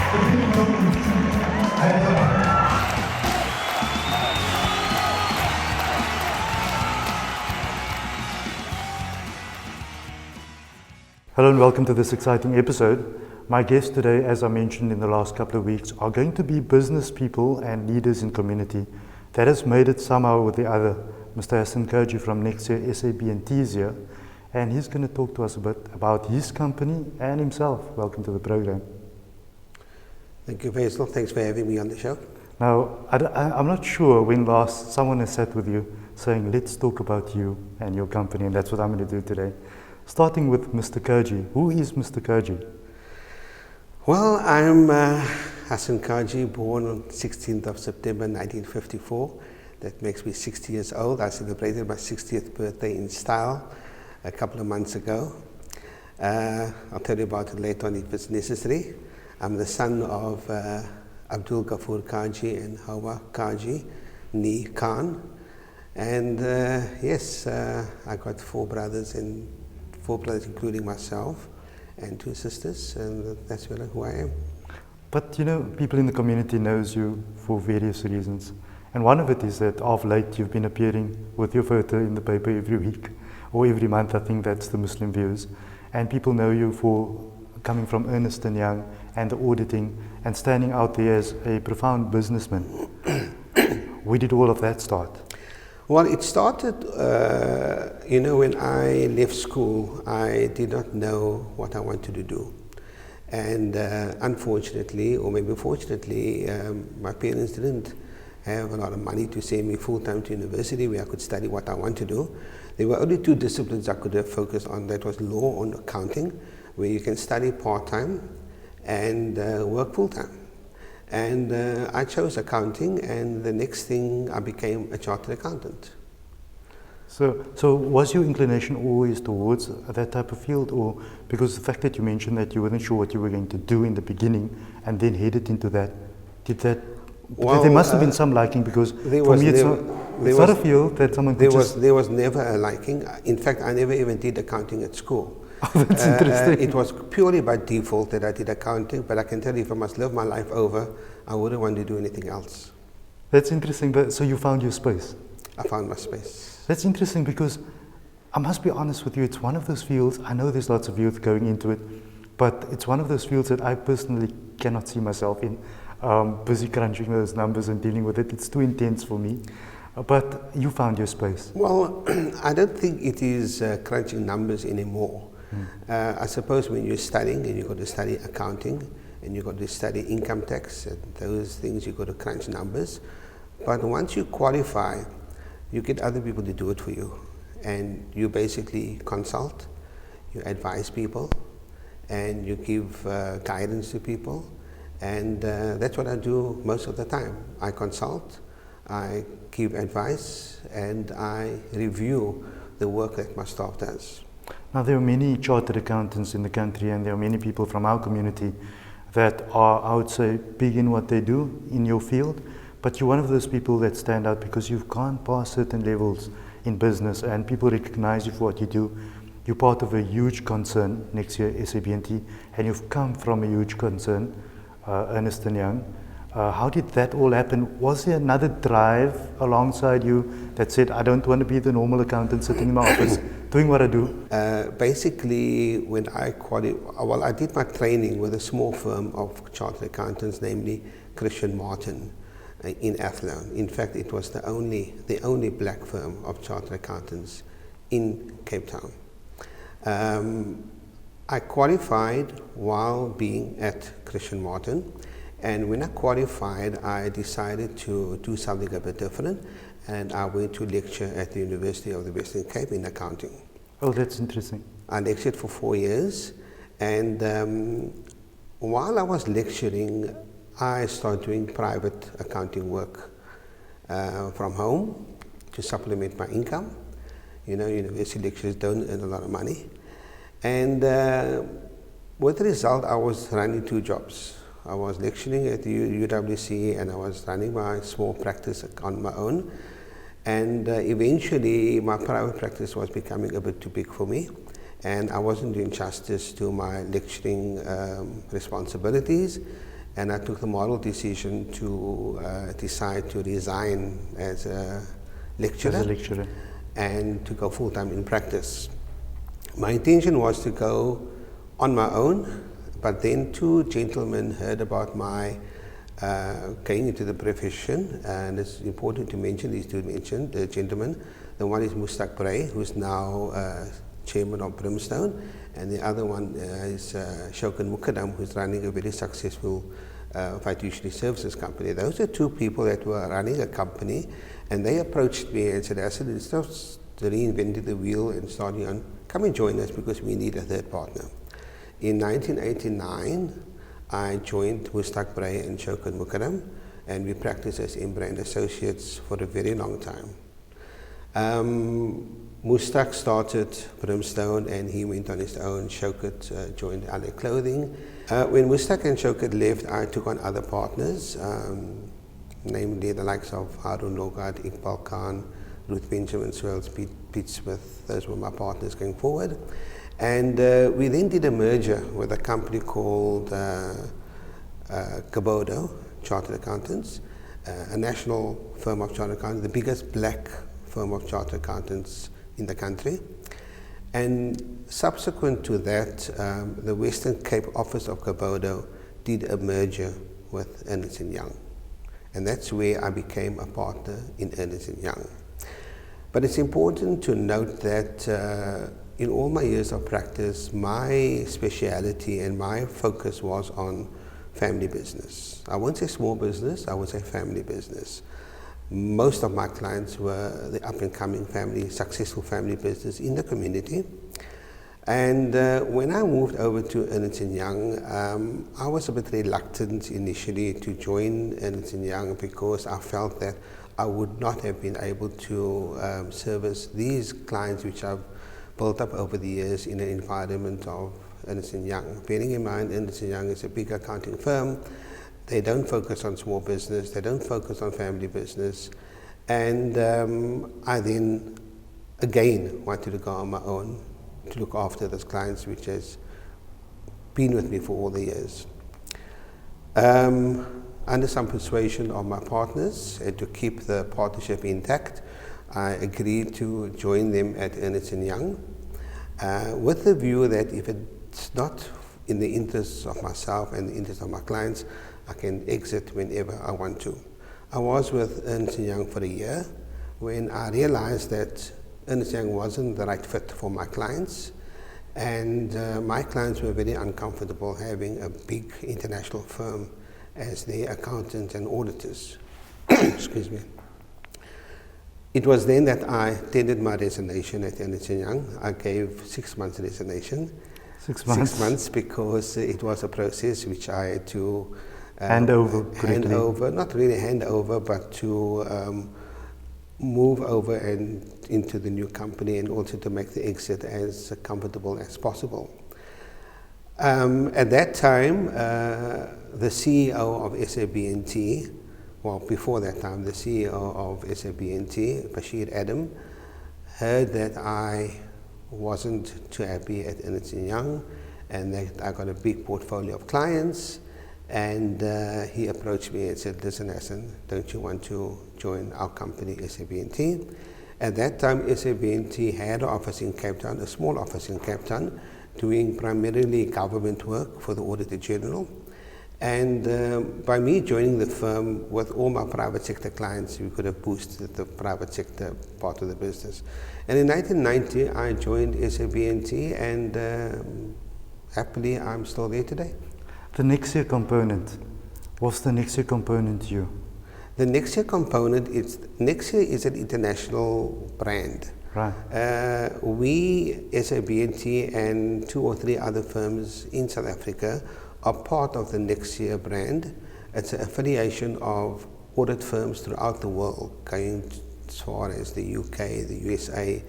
Hello and welcome to this exciting episode. My guests today, as I mentioned in the last couple of weeks, are going to be business people and leaders in community that has made it somehow or the other. Mr. Hassen Kajie from next year SAB&T is here, and he's going to talk to us a bit about his company and himself. Welcome to the program. Thank you, Faizal. Thanks for having me on the show. Now, I'm not sure when last someone has sat with you saying, let's talk about you and your company, and that's what I'm going to do today. Starting with Mr. Kajie. Who is Mr. Kajie? Well, I'm Hassen Kajie, born on 16th of September 1954. That makes me 60 years old. I celebrated my 60th birthday in style a couple of months ago. I'll tell you about it later on if it's necessary. I'm the son of Abdul Ghafoor Kajie and Hawa Kajie, Nee Khan. And yes, I got four brothers including myself, and two sisters, and that's really who I am. But you know, people in the community knows you for various reasons. And one of it is that of late you've been appearing with your photo in the paper every week or every month. I think that's the Muslim Views. And people know you for coming from Ernst & Young and the auditing and standing out there as a profound businessman. Where did all of that start? Well, it started, when I left school, I did not know what I wanted to do. And unfortunately, or maybe fortunately, my parents didn't have a lot of money to send me full-time to university where I could study what I want to do. There were only two disciplines I could have focused on. That was law and accounting, where you can study part-time and work full-time. And I chose accounting, and the next thing I became a chartered accountant. So was your inclination always towards that type of field, or because the fact that you mentioned that you weren't sure what you were going to do in the beginning and then headed into that, there must have been some liking, because for me it's not a field that someone could There was never a liking. In fact, I never even did accounting at school. Oh, that's interesting. It was purely by default that I did accounting, but I can tell you, if I must live my life over, I wouldn't want to do anything else. That's interesting, but so you found your space? I found my space. That's interesting, because I must be honest with you, it's one of those fields, I know there's lots of youth going into it, but it's one of those fields that I personally cannot see myself in. Busy crunching those numbers and dealing with it, it's too intense for me. But you found your space. Well, I don't think it is crunching numbers anymore. I suppose when you're studying and you've got to study accounting and you've got to study income tax and those things, you've got to crunch numbers. But once you qualify, you get other people to do it for you. And you basically consult, you advise people, and you give guidance to people. And that's what I do most of the time. I consult, I give advice, and I review the work that my staff does. Now, there are many chartered accountants in the country, and there are many people from our community that are, I would say, big in what they do in your field, but you're one of those people that stand out because you've gone past certain levels in business and people recognize you for what you do. You're part of a huge concern, next year SAB&T, and you've come from a huge concern, Ernst & Young. How did that all happen? Was there another drive alongside you that said, I don't want to be the normal accountant sitting in my office doing what I do? Basically, when I I did my training with a small firm of chartered accountants, namely Christian Martin in Athlone. In fact, it was the only black firm of chartered accountants in Cape Town. I qualified while being at Christian Martin. And when I qualified, I decided to do something a bit different, and I went to lecture at the University of the Western Cape in accounting. Oh, that's interesting. I lectured for 4 years, and while I was lecturing, I started doing private accounting work from home to supplement my income. You know, university lecturers don't earn a lot of money. And with the result, I was running 2 jobs. I was lecturing at the UWC, and I was running my small practice on my own. And eventually, my private practice was becoming a bit too big for me, and I wasn't doing justice to my lecturing responsibilities. and I took the moral decision to decide to resign as a lecturer, and to go full-time in practice. My intention was to go on my own, but then two gentlemen heard about my going into the profession, and it's important to mention these two gentlemen. The one is Mustak Bray, who's now chairman of Brimstone, and the other one is Shaukat Mukadam, who's running a very successful fiduciary services company. Those are two people that were running a company, and they approached me and said, "Hassen, it's not reinventing the wheel and starting on, come and join us because we need a third partner." In 1989, I joined Mustak Bray and Shaukat Mukadam, and we practiced as M-Brand Associates for a very long time. Mustak started Brimstone and he went on his own. Shaukat joined LA Clothing. When Mustak and Shaukat left, I took on other partners, namely the likes of Harun Logad, Iqbal Khan, Ruth Benjamin Swells, Pete Smith. Those were my partners going forward. And we then did a merger with a company called Kabodo, Chartered Accountants, a national firm of chartered accountants, the biggest black firm of chartered accountants in the country. And subsequent to that, the Western Cape office of Kabodo did a merger with Ernst & Young. And that's where I became a partner in Ernst & Young. But it's important to note that in all my years of practice, my speciality and my focus was on family business. I won't say small business, I would say family business. Most of my clients were the up-and-coming family, successful family business in the community. And when I moved over to Ernst & Young, I was a bit reluctant initially to join Ernst & Young because I felt that I would not have been able to service these clients which I've built up over the years in an environment of Ernst & Young. Bearing in mind, Ernst & Young is a big accounting firm. They don't focus on small business, they don't focus on family business. And I then, again, wanted to go on my own to look after those clients which has been with me for all the years. Under some persuasion of my partners and to keep the partnership intact, I agreed to join them at Ernst & Young with the view that if it's not in the interests of myself and the interests of my clients, I can exit whenever I want to. I was with Ernst & Young for a year when I realized that Ernst & Young wasn't the right fit for my clients, and my clients were very uncomfortable having a big international firm as their accountants and auditors. Excuse me. It was then that I tendered my resignation at Ernst & Young. I gave 6 months resignation. 6 months? 6 months because it was a process which I had to hand over, not really hand over, but to move over and into the new company and also to make the exit as comfortable as possible. At that time, the CEO of SABNT, well, before that time, the CEO of SABNT, Bashir Adam, heard that I wasn't too happy at Ernst & Young and that I got a big portfolio of clients, and he approached me and said, "Listen, Hassen, don't you want to join our company, SABNT?" At that time, SABNT had an office in Cape Town, a small office in Cape Town, doing primarily government work for the Auditor General. And by me joining the firm with all my private sector clients, we could have boosted the private sector part of the business. And in 1990, I joined SABNT, and happily, I'm still there today. The Nexia component, what's the Nexia component to you? The Nexia component, Nexia is an international brand. Right. We, SABNT, and 2 or 3 other firms in South Africa are part of the Nexia brand. It's an affiliation of audit firms throughout the world, going as far as the UK, the USA,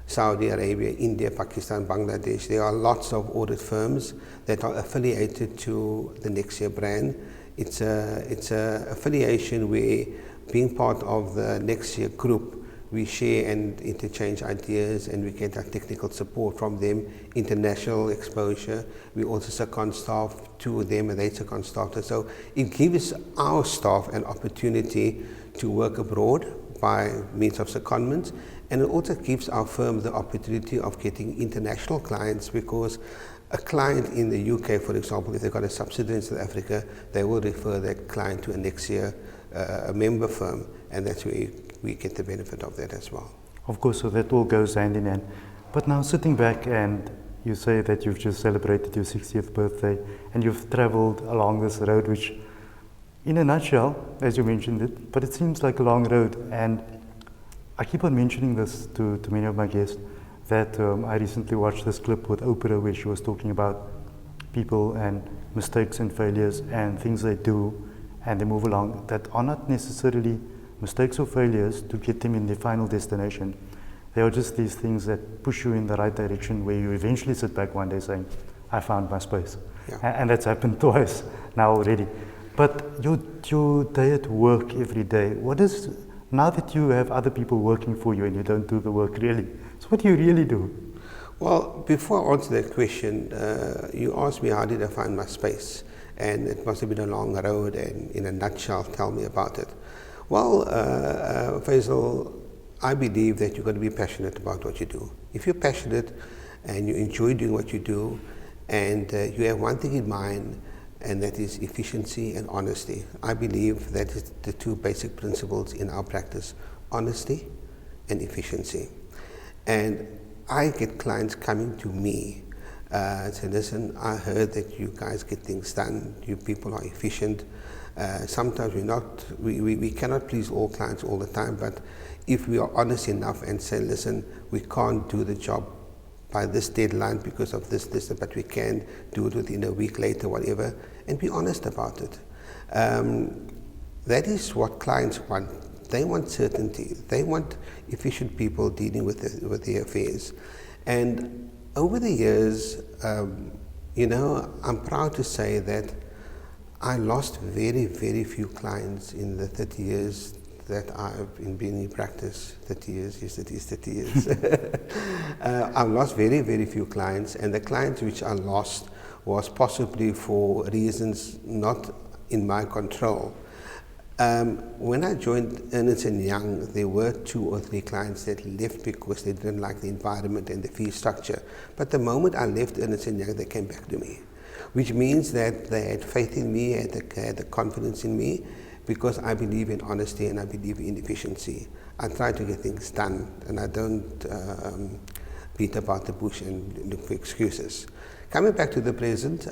Saudi Arabia, India, Pakistan, Bangladesh. There are lots of audit firms that are affiliated to the Nexia brand. It's a affiliation where, being part of the Nexia group, We share and interchange ideas, and we get our technical support from them, international exposure. We also second staff to them, and they second staff. So it gives our staff an opportunity to work abroad by means of secondments, and it also gives our firm the opportunity of getting international clients, because a client in the UK, for example, if they've got a subsidiary in South Africa, they will refer that client to a next year a member firm, and that's where we get the benefit of that as well. Of course, so that all goes hand in hand. But now sitting back, and you say that you've just celebrated your 60th birthday and you've traveled along this road, which in a nutshell, as you mentioned it, but it seems like a long road. And I keep on mentioning this to many of my guests, that I recently watched this clip with Oprah where she was talking about people and mistakes and failures and things they do and they move along that are not necessarily mistakes or failures to get them in their final destination. They are just these things that push you in the right direction, where you eventually sit back one day saying, I found my space. Yeah. And that's happened twice now already. But your day at work every day, now that you have other people working for you and you don't do the work really, so what do you really do? Well, before I answer that question, you asked me how did I find my space, and it must have been a long road, and in a nutshell, tell me about it. Well, Faizal, I believe that you've got to be passionate about what you do. If you're passionate and you enjoy doing what you do, and you have one thing in mind, and that is efficiency and honesty. I believe that is the two basic principles in our practice: honesty and efficiency. And I get clients coming to me say, listen, I heard that you guys get things done, you people are efficient. Sometimes we cannot please all clients all the time, but if we are honest enough and say, listen, we can't do the job by this deadline because of this, but we can do it within a week later, whatever, and be honest about it. That is what clients want. They want certainty. They want efficient people dealing with their affairs. And over the years, I'm proud to say that I lost very, very few clients in the 30 years that I've been in practice. 30 years, yes, it is 30 years. I've lost very, very few clients, and the clients which I lost was possibly for reasons not in my control. When I joined Ernst & Young, there were 2 or 3 clients that left because they didn't like the environment and the fee structure. But the moment I left Ernst & Young, they came back to me, which means that they had faith in me, had the confidence in me, because I believe in honesty and I believe in efficiency. I try to get things done, and I don't beat about the bush and look for excuses. Coming back to the present,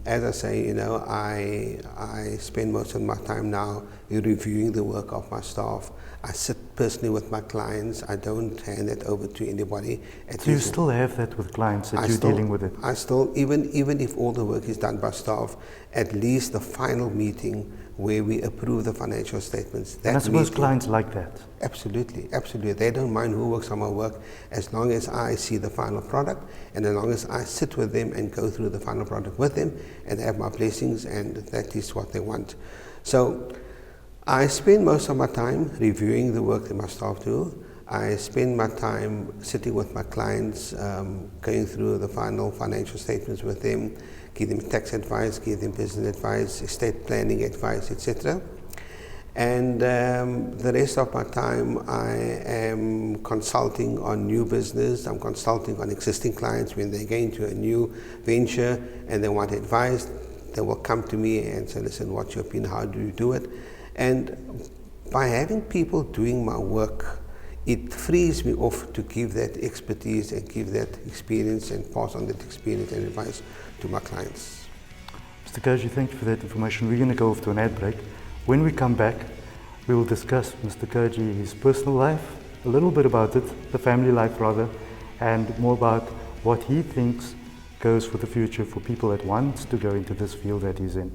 as I say, I spend most of my time now reviewing the work of my staff. I sit personally with my clients. I don't hand that over to anybody. So you still have that with clients that you're dealing with it? I still, even if all the work is done by staff, at least the final meeting where we approve the financial statements. And I suppose clients like that? Absolutely, absolutely. They don't mind who works on my work as long as I see the final product, and as long as I sit with them and go through the final product with them and have my blessings, and that is what they want. So I spend most of my time reviewing the work that my staff do. I spend my time sitting with my clients, going through the final financial statements with them, give them tax advice, give them business advice, estate planning advice, etc. And the rest of my time I am consulting on new business. I'm consulting on existing clients when they get into a new venture and they want advice. They will come to me and say, listen, what's your opinion, how do you do it? And by having people doing my work, it frees me off to give that expertise and give that experience and pass on that experience and advice to my clients. Mr. Kajie, thank you for that information. We're going to go off to an ad break. When we come back, we will discuss Mr. Kajie, his personal life, a little bit about it, the family life rather, and more about what he thinks goes for the future for people that want to go into this field that he's in.